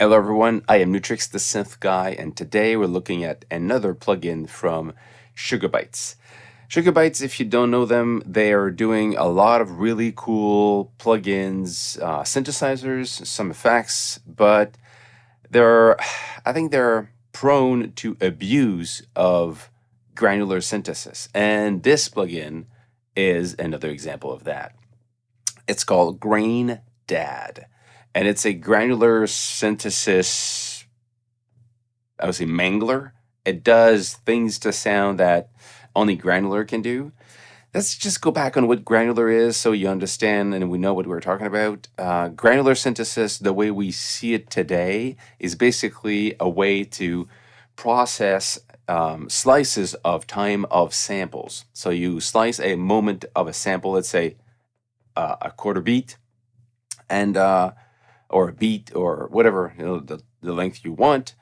Hello everyone, I am Nu-Trix, the synth guy, and today we're looking at another plugin from Bytes. Bytes, if you don't know them, they are doing a lot of really cool plugins, synthesizers, some effects, but I think they're prone to abuse of granular synthesis, and this plugin is another example of that. It's called Graindad. And it's a granular synthesis, I would say mangler. It does things to sound that only granular can do. Let's just go back on what granular is so you understand and we know what we're talking about. Granular synthesis, the way we see it today, is basically a way to process slices of time of samples. So you slice a moment of a sample, let's say a quarter beat, and or a beat or whatever, the length you want.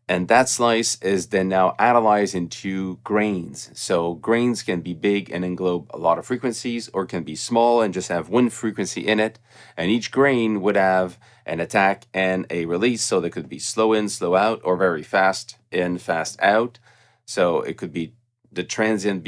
And that slice is then now analyzed into grains. So grains can be big and englobe a lot of frequencies, or can be small and just have one frequency in it. And each grain would have an attack and a release. So they could be slow in, slow out, or very fast in, fast out. So it could be the transient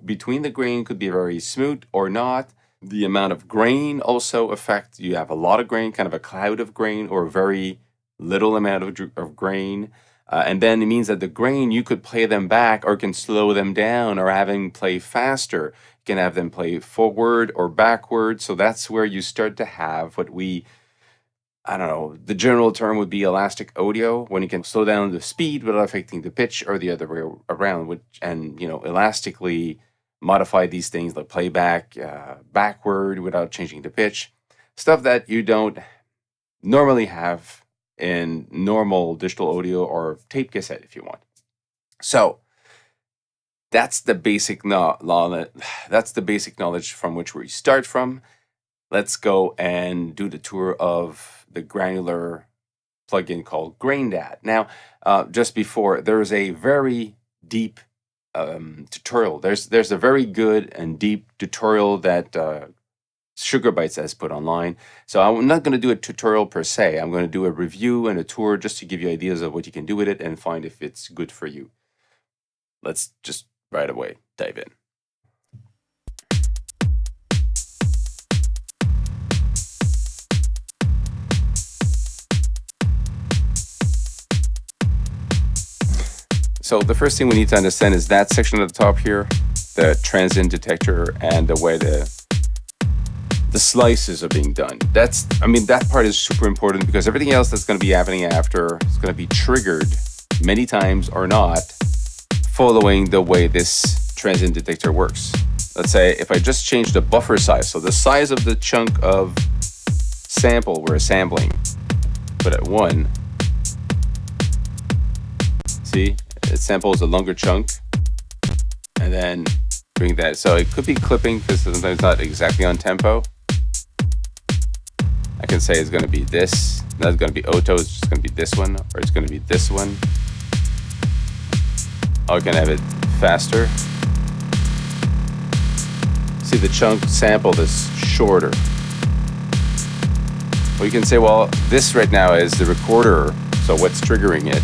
between the grain could be very smooth or not. The amount of grain also affect, you have a lot of grain, kind of a cloud of grain, or a very little amount of grain. And then it means that the grain, you could play them back or can slow them down or have them play faster. You can have them play forward or backward. So that's where you start to have what I don't know, the general term would be elastic audio, when you can slow down the speed without affecting the pitch, or the other way around, and elastically modify these things like playback backward without changing the pitch. Stuff that you don't normally have in normal digital audio or tape cassette if you want. So that's the basic that's the basic knowledge from which we start from. Let's go and do the tour of the granular plugin called Graindad. Now, just before, there is a very deep tutorial. There's a very good and deep tutorial that Bytes has put online. So I'm not going to do a tutorial per se. I'm going to do a review and a tour just to give you ideas of what you can do with it and find if it's good for you. Let's just right away dive in. So the first thing we need to understand is that section at the top here, the transient detector, and the way the slices are being done. That part is super important, because everything else that's going to be happening after is going to be triggered many times or not, following the way this transient detector works. Let's say if I just change the buffer size, so the size of the chunk of sample we're sampling, put at 1. See? It samples a longer chunk and then bring that. So it could be clipping because sometimes it's not exactly on tempo. I can say it's going to be this. Not going to be auto, it's just going to be this one, or it's going to be this one. Or I can have it faster. See, the chunk sampled is shorter. Or you can say, well, this right now is the recorder, so what's triggering it?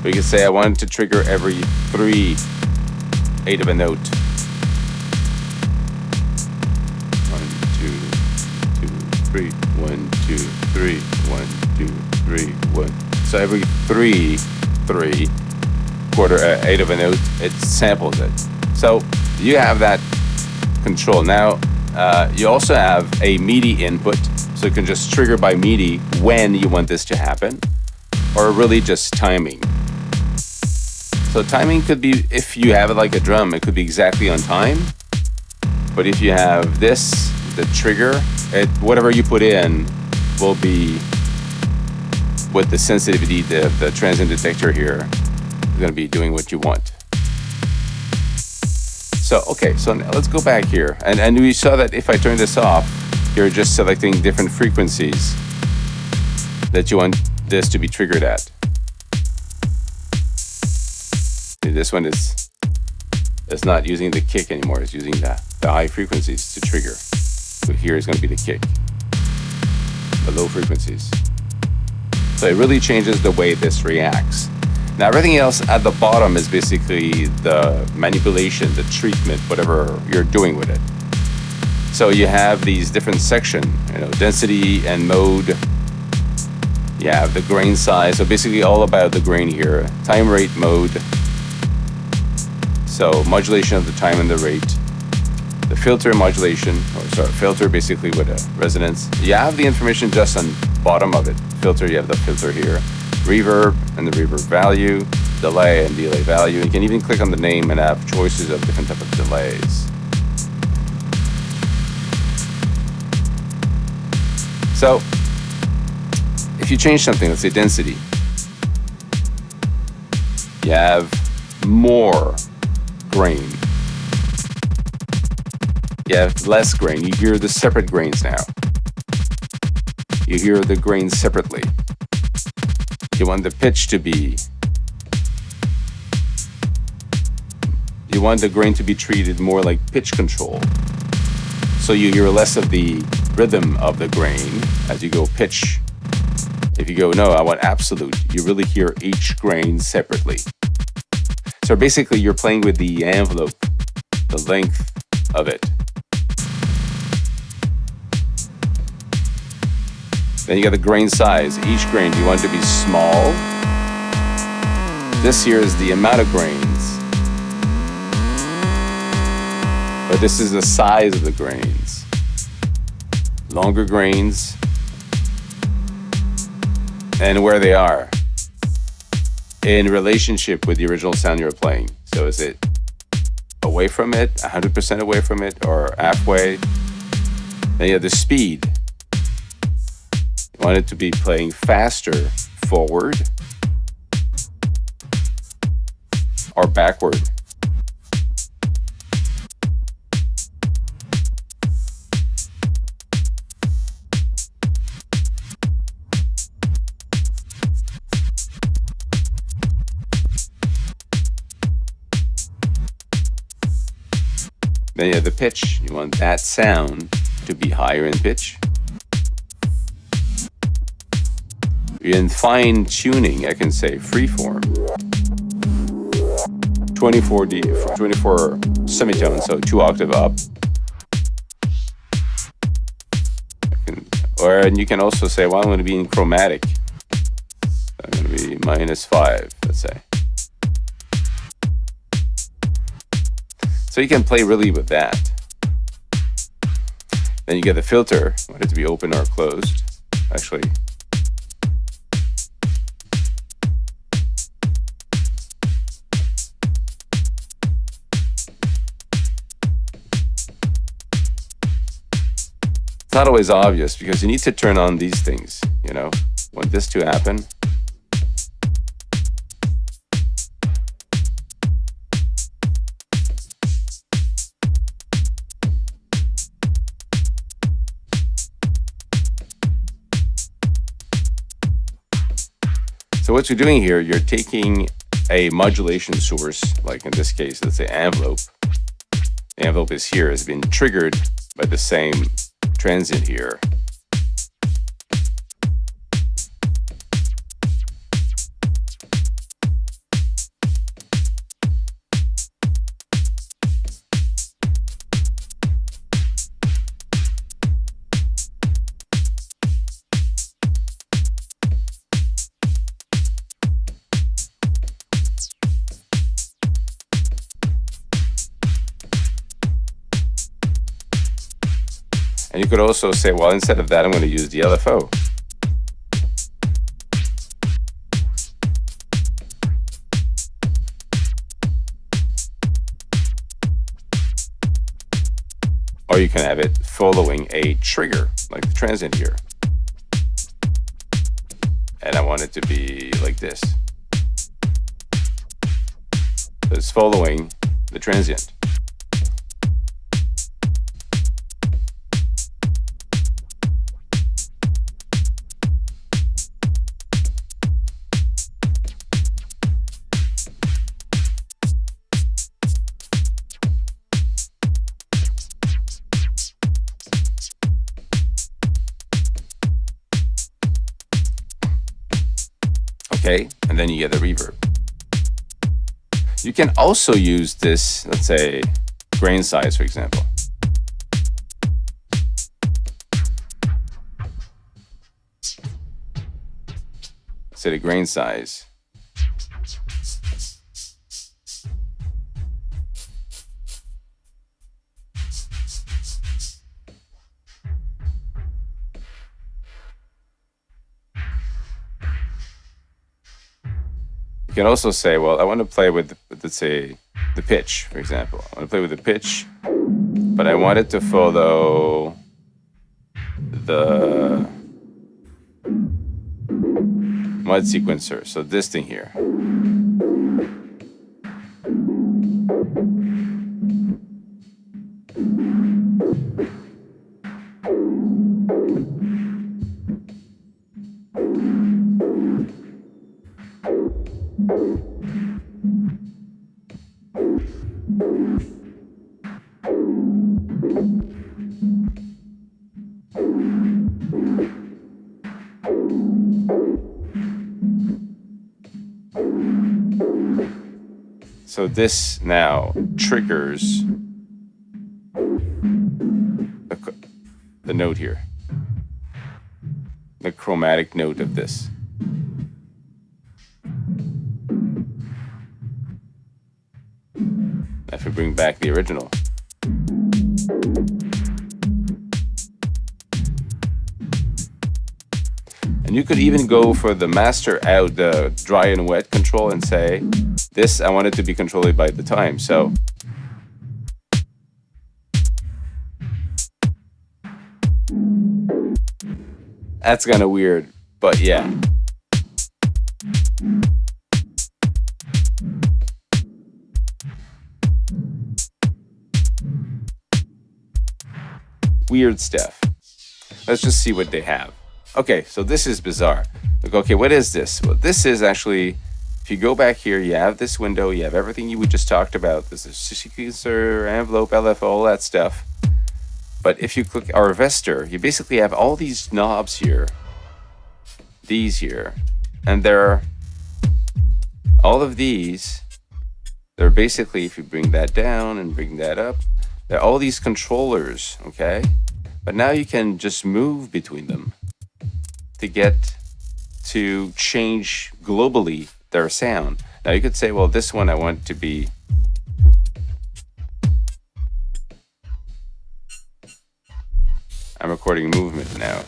We can say I want it to trigger every 3 8 of a note. 1, 2, 3, 1, 2, 3, 1, 2, 3, 1. So every 3 quarter 8 of a note, it samples it. So you have that control. Now you also have a MIDI input, so you can just trigger by MIDI when you want this to happen, or really just timing. So timing could be, if you have it like a drum, it could be exactly on time. But if you have this, the trigger, whatever you put in will be with the sensitivity, the transient detector here is going to be doing what you want. So, okay, so now let's go back here. And we saw that if I turn this off, you're just selecting different frequencies that you want this to be triggered at. This one is not using the kick anymore. It's using the high frequencies to trigger. So here is going to be the kick, the low frequencies. So it really changes the way this reacts. Now everything else at the bottom is basically the manipulation, the treatment, whatever you're doing with it. So you have these different sections, density and mode. You have the grain size, so basically all about the grain here. Time rate mode. So modulation of the time and the rate. The filter modulation, filter basically with a resonance. You have the information just on bottom of it. Filter, you have the filter here. Reverb and the reverb value, delay and delay value. You can even click on the name and have choices of different type of delays. So if you change something, let's say density, you have more grain. You have less grain. You hear the separate grains now. You hear the grains separately. You want the pitch to be, you want the grain to be treated more like pitch control. So you hear less of the rhythm of the grain as you go pitch. If you go, no, I want absolute, you really hear each grain separately. So basically you're playing with the envelope, the length of it. Then you got the grain size. Each grain, do you want it to be small? This here is the amount of grains. But this is the size of the grains. Longer grains. And where they are in relationship with the original sound you're playing. So is it away from it, 100% away from it, or halfway? Then you have the speed. You want it to be playing faster forward or backward. Then you have the pitch. You want that sound to be higher in pitch. In fine tuning, I can say freeform. 24 semitones, so 2 octave up. And you can also say, well, I'm going to be in chromatic. I'm going to be -5, let's say. So you can play really with that. Then you get the filter. Want it to be open or closed. Actually, it's not always obvious because you need to turn on these things, want this to happen. So what you're doing here, you're taking a modulation source, like in this case, let's say envelope. The envelope is here, has been triggered by the same transient here. And you could also say, well, instead of that, I'm going to use the LFO. Or you can have it following a trigger, like the transient here. And I want it to be like this. So it's following the transient. Okay, and then you get the reverb. You can also use this, let's say, grain size, for example. Say the grain size. You can also say, well, I want to play with, let's say, the pitch, for example. I want to play with the pitch, but I want it to follow the mod sequencer. So this thing here. So this now triggers the note here, the chromatic note of this. If we bring back the original. And you could even go for the master out, the dry and wet control, and say, this I want it to be controlled by the time. So that's kind of weird, but yeah. Weird stuff. Let's just see what they have. Okay, so this is bizarre. Like, okay, what is this? Well, this is actually, if you go back here, you have this window, you have everything you just talked about. This is sequencer, envelope, LFO, all that stuff. But if you click Harvester, you basically have all these knobs here, these here, and they're, all of these, they're basically, if you bring that down and bring that up, they're all these controllers, okay? But now you can just move between them to get to change globally their sound. Now you could say, well, this one I want to be I'm recording movement now.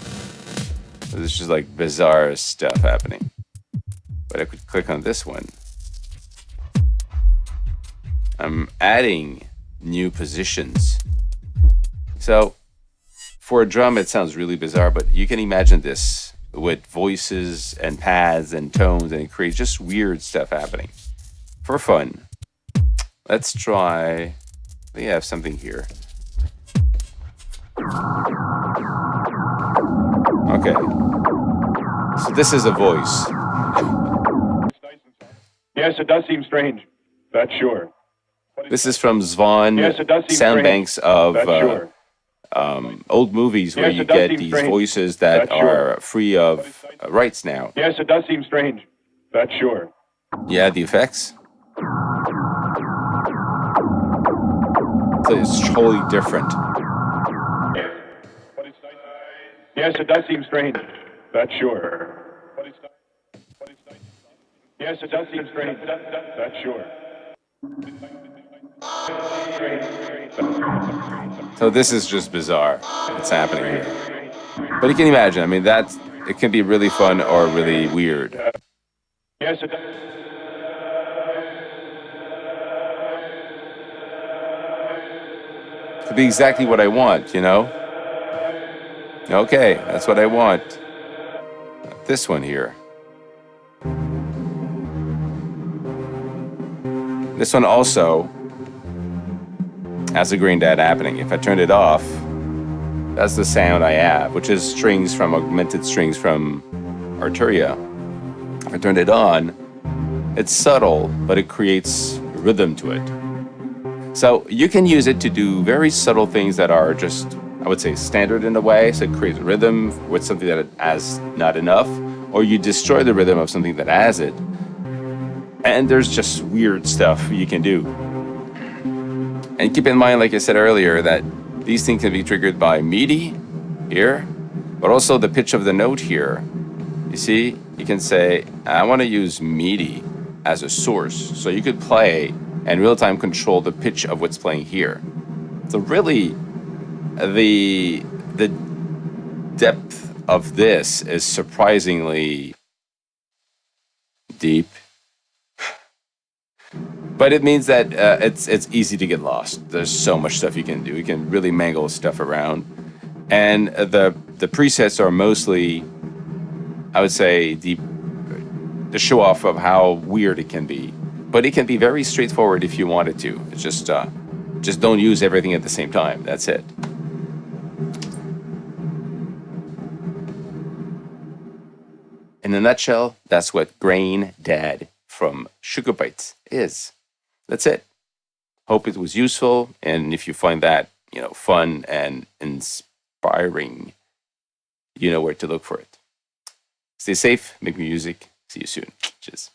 So this is like bizarre stuff happening. But I could click on this one. I'm adding new positions. So for a drum, it sounds really bizarre, but you can imagine this with voices and pads and tones, and it creates just weird stuff happening for fun. Let's try, we have something here. Okay, so this is a voice. Yes, it does seem strange. That's sure. This is from Zwan Yes, it does seem sound strange. banks of That's sure. old movies where Yes, you it does get seem these strange. voices that That's sure. are free of rights now. Yes, it does seem strange. That's sure. Yeah, the effects. So it's totally different. Yes, it does seem strange. That's sure. Yes, it does seem strange. That's sure. So this is just bizarre. What's happening here? But you can imagine, I mean, it can be really fun or really weird. Yes, it does. It could be exactly what I want, you know? Okay, that's what I want. This one here. This one also has a Graindad happening. If I turn it off, that's the sound I have, which is strings from augmented strings from Arturia. If I turn it on, it's subtle, but it creates rhythm to it. So you can use it to do very subtle things that are just, I would say, standard in a way. So it creates rhythm with something that has not enough. or you destroy the rhythm of something that has it. And there's just weird stuff you can do. And keep in mind, like I said earlier, that these things can be triggered by MIDI here, but also the pitch of the note here. You see, you can say, I want to use MIDI as a source. So you could play and real-time control the pitch of what's playing here. So really, the depth of this is surprisingly deep. But it means that it's easy to get lost. There's so much stuff you can do. You can really mangle stuff around. And the presets are mostly, I would say, the show off of how weird it can be. But it can be very straightforward if you wanted to. It's just don't use everything at the same time. That's it. In a nutshell, that's what Graindad from Bytes is. That's it. Hope it was useful, and if you find that, fun and inspiring, you know where to look for it. Stay safe, make music. See you soon. Cheers.